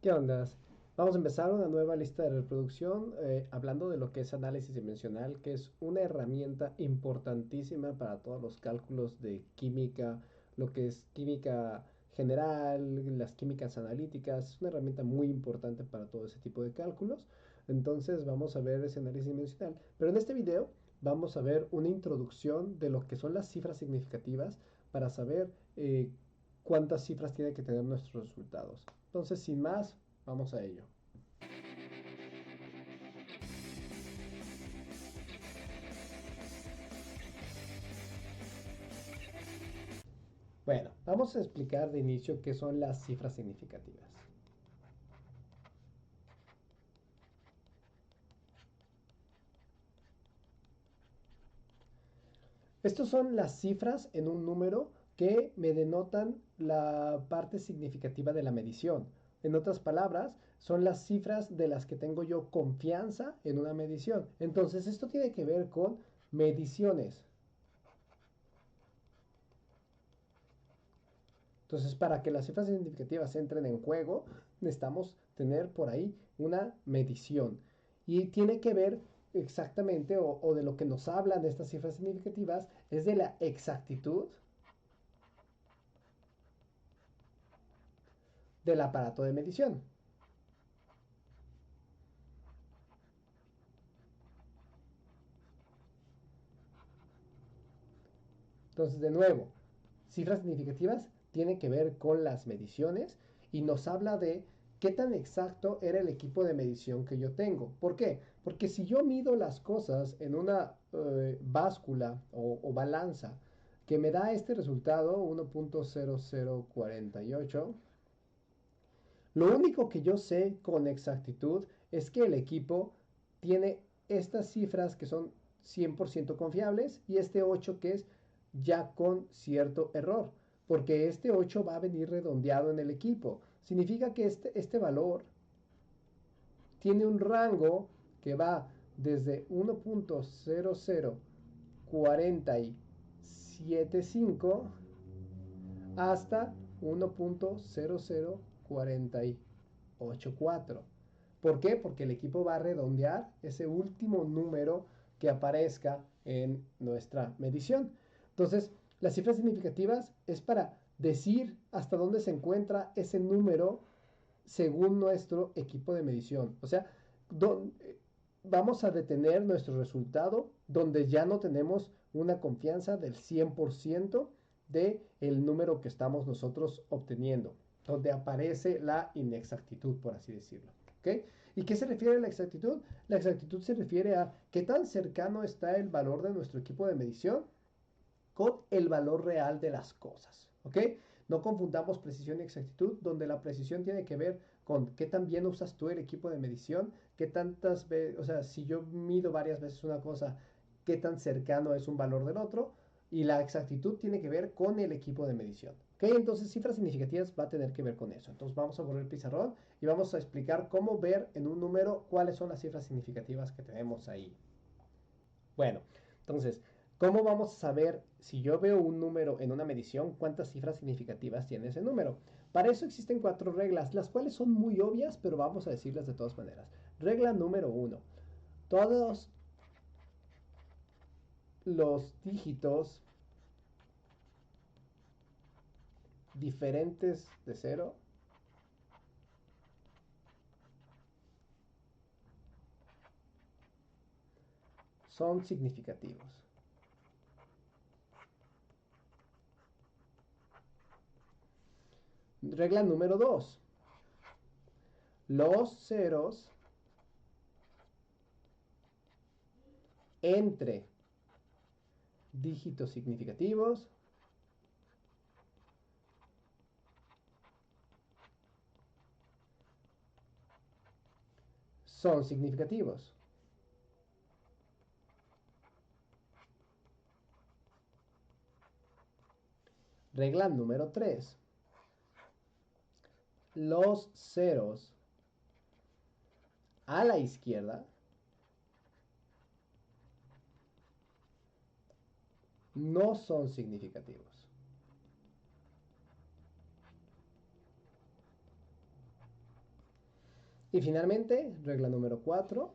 ¿Qué ondas? Vamos a empezar una nueva lista de reproducción hablando de lo que es análisis dimensional, que es una herramienta importantísima para todos los cálculos de química, lo que es química general, las químicas analíticas, es una herramienta muy importante para todo ese tipo de cálculos. Entonces vamos a ver ese análisis dimensional. Pero en este video vamos a ver una introducción de lo que son las cifras significativas para saber cuántas cifras tiene que tener nuestros resultados. Entonces, sin más, vamos a ello. Bueno, vamos a explicar de inicio qué son las cifras significativas. Estos son las cifras en un número que me denotan la parte significativa de la medición. En otras palabras, son las cifras de las que tengo yo confianza en una medición. Entonces, esto tiene que ver con mediciones. Entonces, para que las cifras significativas entren en juego, necesitamos tener por ahí una medición. Y tiene que ver exactamente, o de lo que nos hablan estas cifras significativas, es de la exactitud del aparato de medición. Entonces, de nuevo, cifras significativas tienen que ver con las mediciones y nos habla de qué tan exacto era el equipo de medición que yo tengo. ¿Por qué? Porque si yo mido las cosas en una báscula o balanza que me da este resultado 1.0048, lo único que yo sé con exactitud es que el equipo tiene estas cifras que son 100% confiables y este 8 que es ya con cierto error, porque este 8 va a venir redondeado en el equipo. Significa que este valor tiene un rango que va desde 1.004775 hasta 1.0048. ¿Por qué? Porque el equipo va a redondear ese último número que aparezca en nuestra medición. Entonces, las cifras significativas es para decir hasta dónde se encuentra ese número según nuestro equipo de medición. O sea, vamos a detener nuestro resultado donde ya no tenemos una confianza del 100% de el número que estamos nosotros obteniendo, donde aparece la inexactitud, por así decirlo. ¿Okay? ¿Y qué se refiere a la exactitud? La exactitud se refiere a qué tan cercano está el valor de nuestro equipo de medición con el valor real de las cosas. ¿Ok? No confundamos precisión y exactitud, donde la precisión tiene que ver con qué tan bien usas tú el equipo de medición, qué tantas veces, o sea, si yo mido varias veces una cosa, qué tan cercano es un valor del otro, y la exactitud tiene que ver con el equipo de medición. ¿Ok? Entonces, cifras significativas va a tener que ver con eso. Entonces, vamos a borrar el pizarrón y vamos a explicar cómo ver en un número cuáles son las cifras significativas que tenemos ahí. Bueno, entonces, ¿cómo vamos a saber si yo veo un número en una medición, cuántas cifras significativas tiene ese número? Para eso existen cuatro reglas, las cuales son muy obvias, pero vamos a decirlas de todas maneras. Regla número uno. Todos los dígitos diferentes de cero son significativos. Regla número dos. Los ceros entre dígitos significativos son significativos. Regla número 3. Los ceros a la izquierda no son significativos. Y finalmente, regla número 4.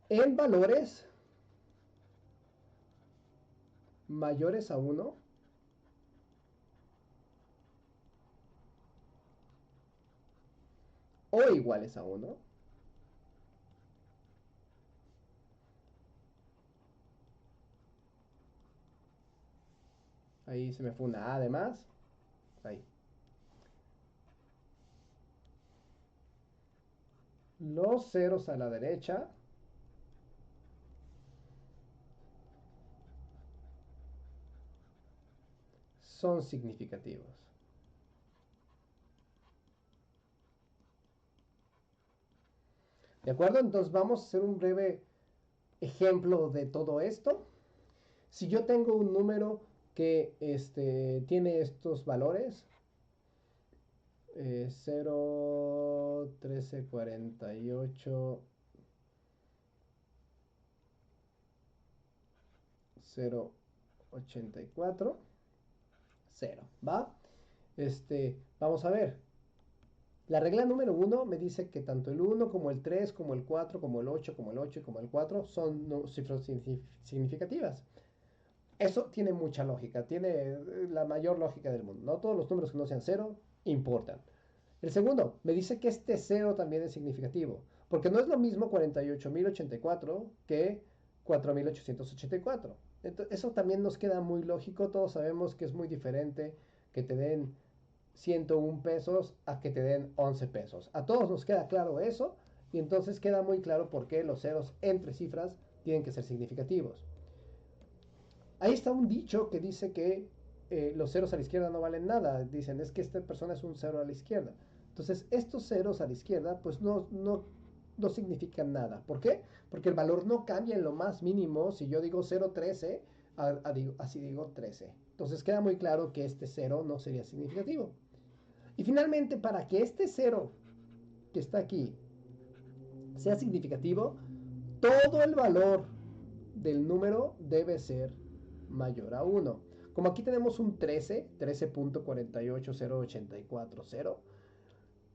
En valores mayores a 1, o iguales a 1, ahí se me fue una A además, ahí. Los ceros a la derecha son significativos. ¿De acuerdo? Entonces vamos a hacer un breve ejemplo de todo esto. Si yo tengo un número que tiene estos valores, 0, 13, 48, 0, 84, 0, ¿va? Vamos a ver. La regla número 1 me dice que tanto el 1 como el 3, como el 4, como el 8, como el 8 y como el 4 son cifras significativas. Eso tiene mucha lógica, tiene la mayor lógica del mundo. No todos los números que no sean 0 importan. El segundo, me dice que este 0 también es significativo, porque no es lo mismo 48.084 que 4.884. Entonces, eso también nos queda muy lógico, todos sabemos que es muy diferente que te den 101 pesos a que te den 11 pesos. A todos nos queda claro eso y entonces queda muy claro por qué los ceros entre cifras tienen que ser significativos. Ahí está un dicho que dice que los ceros a la izquierda no valen nada. Dicen, es que esta persona es un cero a la izquierda. Entonces, estos ceros a la izquierda, pues no significan nada. ¿Por qué? Porque el valor no cambia en lo más mínimo. Si yo digo 0,13, así digo 13. Entonces, queda muy claro que este 0 no sería significativo. Y finalmente, para que este 0 que está aquí sea significativo, todo el valor del número debe ser mayor a 1. Como aquí tenemos un 13, 13.48084,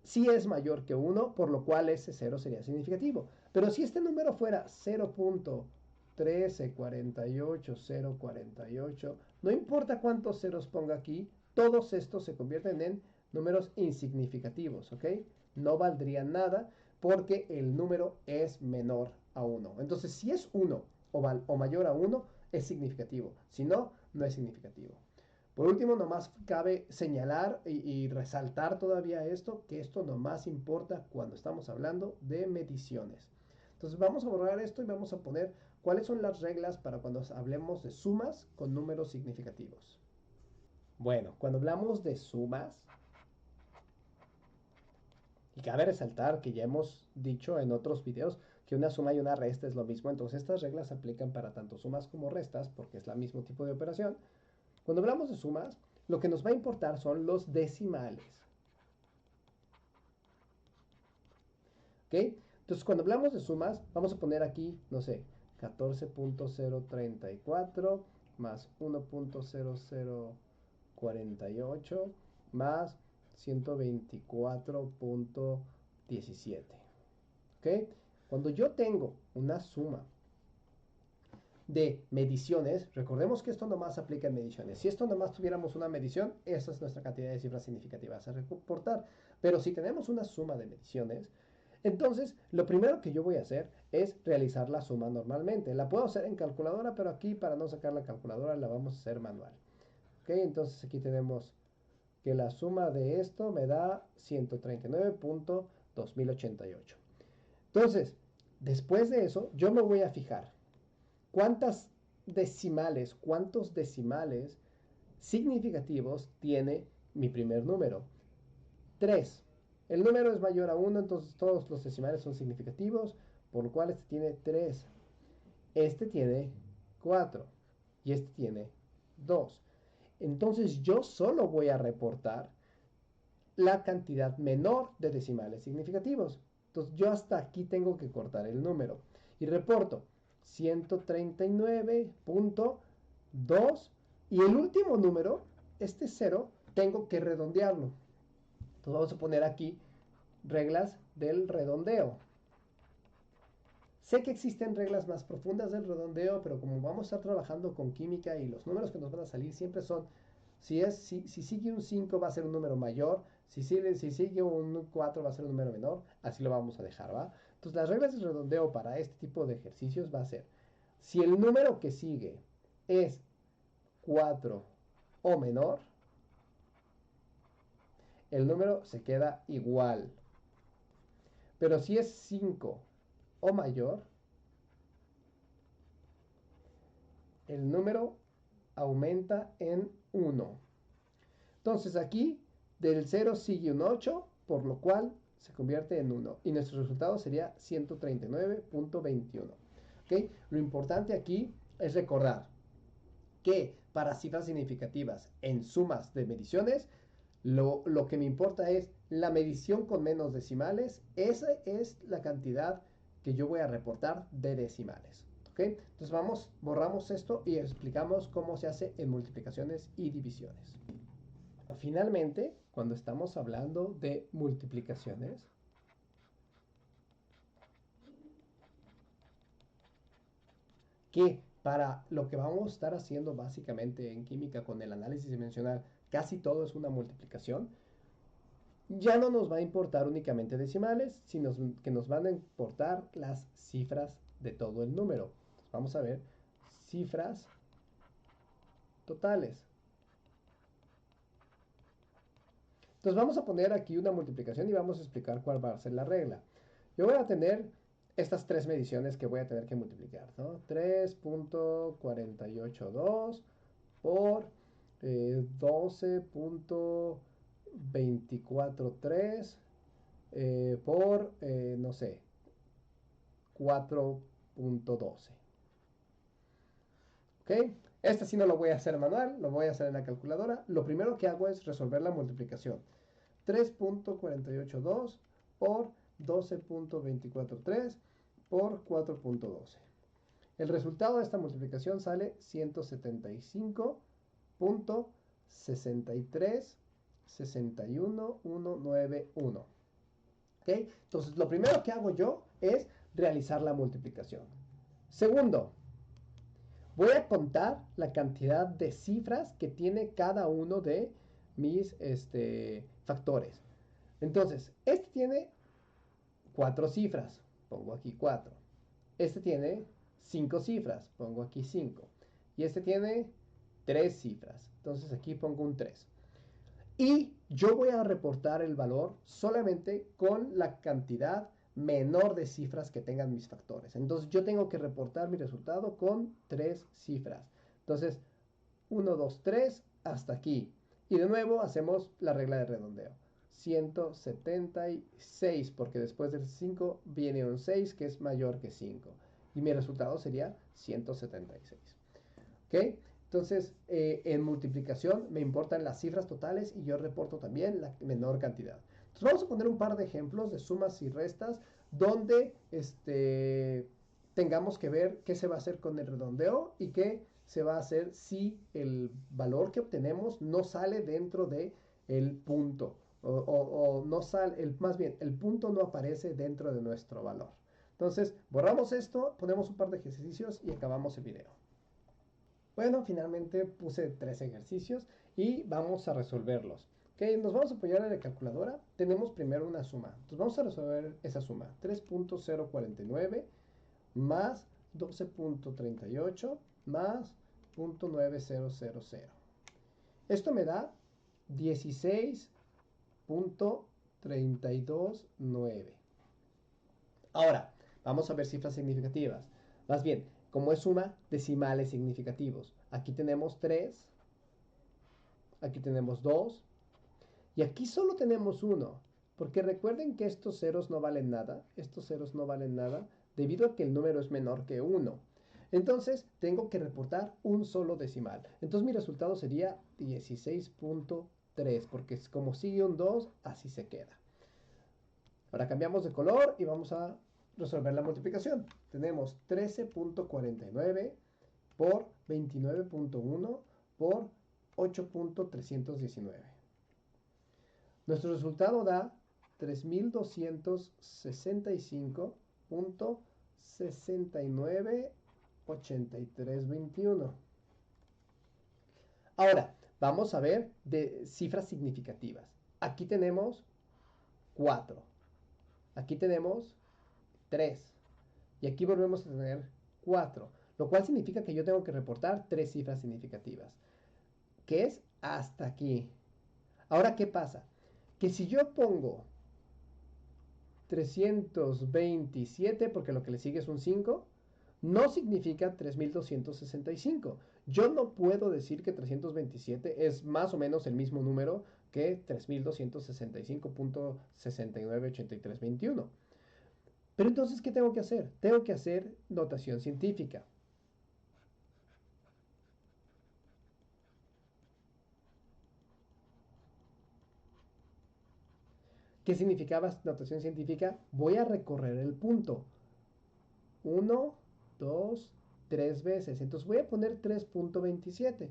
sí es mayor que 1, por lo cual ese 0 sería significativo. Pero si este número fuera 0.1348048, no importa cuántos ceros ponga aquí, todos estos se convierten en números insignificativos, ¿ok? No valdrían nada porque el número es menor a 1. Entonces, si es 1 o mayor a 1, es significativo. Si no, no es significativo. Por último, nomás cabe señalar y resaltar todavía esto, que esto nomás importa cuando estamos hablando de mediciones. Entonces vamos a borrar esto y vamos a poner cuáles son las reglas para cuando hablemos de sumas con números significativos. Bueno, cuando hablamos de sumas, y cabe resaltar que ya hemos dicho en otros videos que una suma y una resta es lo mismo, entonces estas reglas se aplican para tanto sumas como restas porque es el mismo tipo de operación. Cuando hablamos de sumas, lo que nos va a importar son los decimales. ¿Ok? Entonces, cuando hablamos de sumas, vamos a poner aquí, no sé, 14.034 más 1.0048 más 124.17. ¿Ok? Cuando yo tengo una suma de mediciones, recordemos que esto nomás aplica en mediciones. Si esto nomás tuviéramos una medición, esa es nuestra cantidad de cifras significativas a reportar. Pero si tenemos una suma de mediciones, entonces lo primero que yo voy a hacer es realizar la suma normalmente. La puedo hacer en calculadora, pero aquí para no sacar la calculadora la vamos a hacer manual. ¿Ok? Entonces aquí tenemos que la suma de esto me da 139.2088. Entonces, después de eso, yo me voy a fijar cuántos decimales significativos tiene mi primer número. 3. El número es mayor a 1, entonces todos los decimales son significativos, por lo cual este tiene 3. Este tiene 4 y este tiene 2. Entonces yo solo voy a reportar la cantidad menor de decimales significativos. Entonces yo hasta aquí tengo que cortar el número. Y reporto 139.2 y el último número, este 0, tengo que redondearlo. Entonces vamos a poner aquí reglas del redondeo. Sé que existen reglas más profundas del redondeo, pero como vamos a estar trabajando con química y los números que nos van a salir siempre son, si sigue un 5 va a ser un número mayor, si sigue un 4 va a ser un número menor, así lo vamos a dejar, ¿va? Entonces las reglas del redondeo para este tipo de ejercicios va a ser, si el número que sigue es 4 o menor, el número se queda igual. Pero si es 5 o mayor, el número aumenta en 1. Entonces aquí del 0 sigue un 8, por lo cual se convierte en 1. Y nuestro resultado sería 139.21. ¿Okay? Lo importante aquí es recordar que para cifras significativas en sumas de mediciones, lo que me importa es la medición con menos decimales. Esa es la cantidad que yo voy a reportar de decimales. ¿Okay? Entonces borramos esto y explicamos cómo se hace en multiplicaciones y divisiones. Finalmente, cuando estamos hablando de multiplicaciones, que para lo que vamos a estar haciendo básicamente en química con el análisis dimensional, casi todo es una multiplicación, ya no nos va a importar únicamente decimales, sino que nos van a importar las cifras de todo el número. Vamos a ver cifras totales. Entonces vamos a poner aquí una multiplicación y vamos a explicar cuál va a ser la regla. Yo voy a tener estas tres mediciones que voy a tener que multiplicar, ¿no? 3.482 por 12.243 por, no sé, 4.12. ¿Ok? Este sí no lo voy a hacer manual, lo voy a hacer en la calculadora. Lo primero que hago es resolver la multiplicación. 3.482 por 12.243 por 4.12. El resultado de esta multiplicación sale 175.6361.191. ¿Ok? Entonces, lo primero que hago yo es realizar la multiplicación. Segundo, voy a contar la cantidad de cifras que tiene cada uno de mis factores. Entonces, este tiene 4 cifras, pongo aquí 4. Este tiene 5 cifras, pongo aquí 5. Y este tiene 3 cifras, entonces aquí pongo un 3. Y yo voy a reportar el valor solamente con la cantidad menor de cifras que tengan mis factores. Entonces yo tengo que reportar mi resultado con 3 cifras. Entonces, 1, 2, 3, hasta aquí. Y de nuevo hacemos la regla de redondeo. 176, porque después del 5 viene un 6 que es mayor que 5. Y mi resultado sería 176. ¿Ok? Entonces, en multiplicación me importan las cifras totales y yo reporto también la menor cantidad. Entonces, vamos a poner un par de ejemplos de sumas y restas donde tengamos que ver qué se va a hacer con el redondeo y qué se va a hacer si el valor que obtenemos no sale dentro del punto. O no sale, más bien, el punto no aparece dentro de nuestro valor. Entonces, borramos esto, ponemos un par de ejercicios y acabamos el video. Bueno, finalmente puse 3 ejercicios y vamos a resolverlos. Ok, nos vamos a apoyar en la calculadora. Tenemos primero una suma. Entonces vamos a resolver esa suma. 3.049 más 12.38 más 0.9000. Esto me da 16.329. Ahora, vamos a ver cifras significativas. Más bien, como es suma, decimales significativos. Aquí tenemos 3, aquí tenemos 2, y aquí solo tenemos 1. Porque recuerden que estos ceros no valen nada, debido a que el número es menor que 1. Entonces, tengo que reportar un solo decimal. Entonces, mi resultado sería 16.3, porque como sigue un 2, así se queda. Ahora cambiamos de color y vamos a resolver la multiplicación. Tenemos 13.49 por 29.1 por 8.319. Nuestro resultado da 3265.698321. Ahora, vamos a ver de cifras significativas. Aquí tenemos 4. Aquí tenemos 3. Y aquí volvemos a tener 4. Lo cual significa que yo tengo que reportar 3 cifras significativas. Que es hasta aquí. Ahora, ¿qué pasa? Que si yo pongo 327, porque lo que le sigue es un 5, no significa 3265. Yo no puedo decir que 327 es más o menos el mismo número que 3265.698321. Pero entonces, ¿qué tengo que hacer? Tengo que hacer notación científica. ¿Qué significaba notación científica? Voy a recorrer el punto 1, 2, 3 veces. Entonces voy a poner 3.27.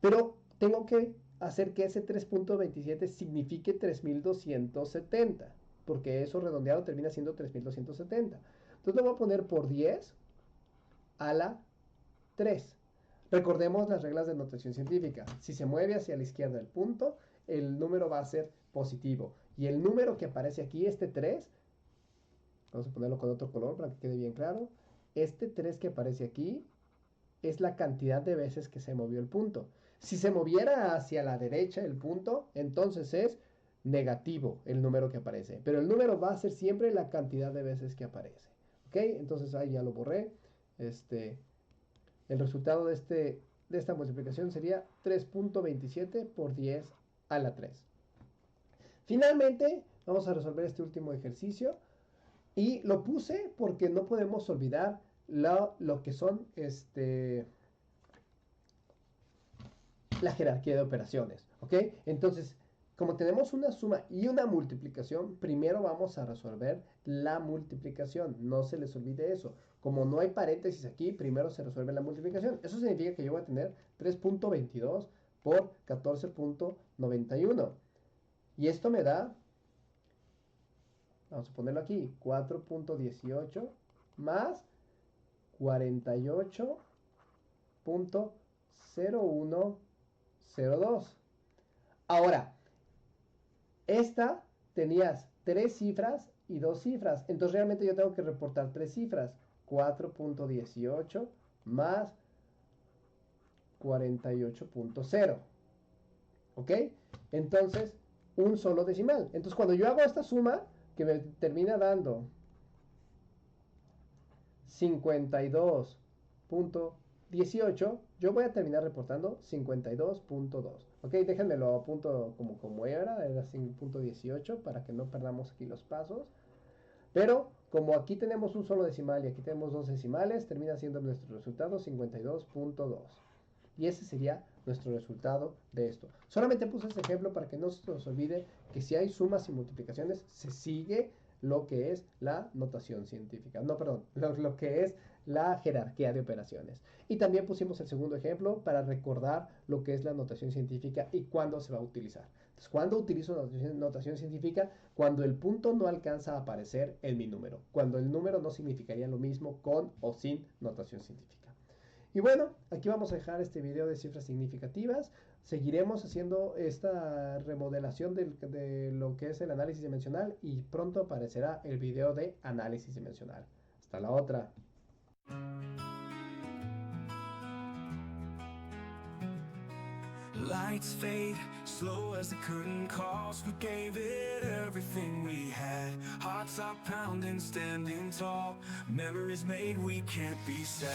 Pero tengo que hacer que ese 3.27 signifique 3270. Porque eso redondeado termina siendo 3270. Entonces lo voy a poner por 10 a la 3. Recordemos las reglas de notación científica. Si se mueve hacia la izquierda el punto, el número va a ser positivo. Y el número que aparece aquí, este 3, vamos a ponerlo con otro color para que quede bien claro. Este 3 que aparece aquí es la cantidad de veces que se movió el punto. Si se moviera hacia la derecha el punto, entonces es negativo el número que aparece. Pero el número va a ser siempre la cantidad de veces que aparece. ¿Ok? Entonces ahí ya lo borré. El resultado de esta multiplicación sería 3.27 por 10 a la 3. Finalmente, vamos a resolver este último ejercicio. Y lo puse porque no podemos olvidar lo que son la jerarquía de operaciones. ¿Ok? Entonces, como tenemos una suma y una multiplicación, primero vamos a resolver la multiplicación. No se les olvide eso. Como no hay paréntesis aquí, primero se resuelve la multiplicación. Eso significa que yo voy a tener 3.22 por 14.91. Y esto me da, vamos a ponerlo aquí, 4.18 más 48.0102. Ahora, esta tenías 3 cifras y 2 cifras. Entonces realmente yo tengo que reportar 3 cifras. 4.18 más 48.0. ¿Ok? Entonces, un solo decimal. Entonces cuando yo hago esta suma, que me termina dando 52.18, yo voy a terminar reportando 52.2. Ok, déjenme lo apunto como era 5.18 para que no perdamos aquí los pasos. Pero como aquí tenemos un solo decimal y aquí tenemos 2 decimales, termina siendo nuestro resultado 52.2. Y ese sería nuestro resultado de esto. Solamente puse este ejemplo para que no se nos olvide que si hay sumas y multiplicaciones, se sigue lo que es la notación científica. No, perdón, lo que es la jerarquía de operaciones. Y también pusimos el segundo ejemplo para recordar lo que es la notación científica y cuándo se va a utilizar. Entonces, ¿cuándo utilizo notación científica? Cuando el punto no alcanza a aparecer en mi número. Cuando el número no significaría lo mismo con o sin notación científica. Y bueno, aquí vamos a dejar este video de cifras significativas. Seguiremos haciendo esta remodelación de lo que es el análisis dimensional y pronto aparecerá el video de análisis dimensional. Hasta la otra. Lights fade, slow as the curtain calls. We gave it everything we had. Hearts are pounding, standing tall. Memories made, we can't be sad.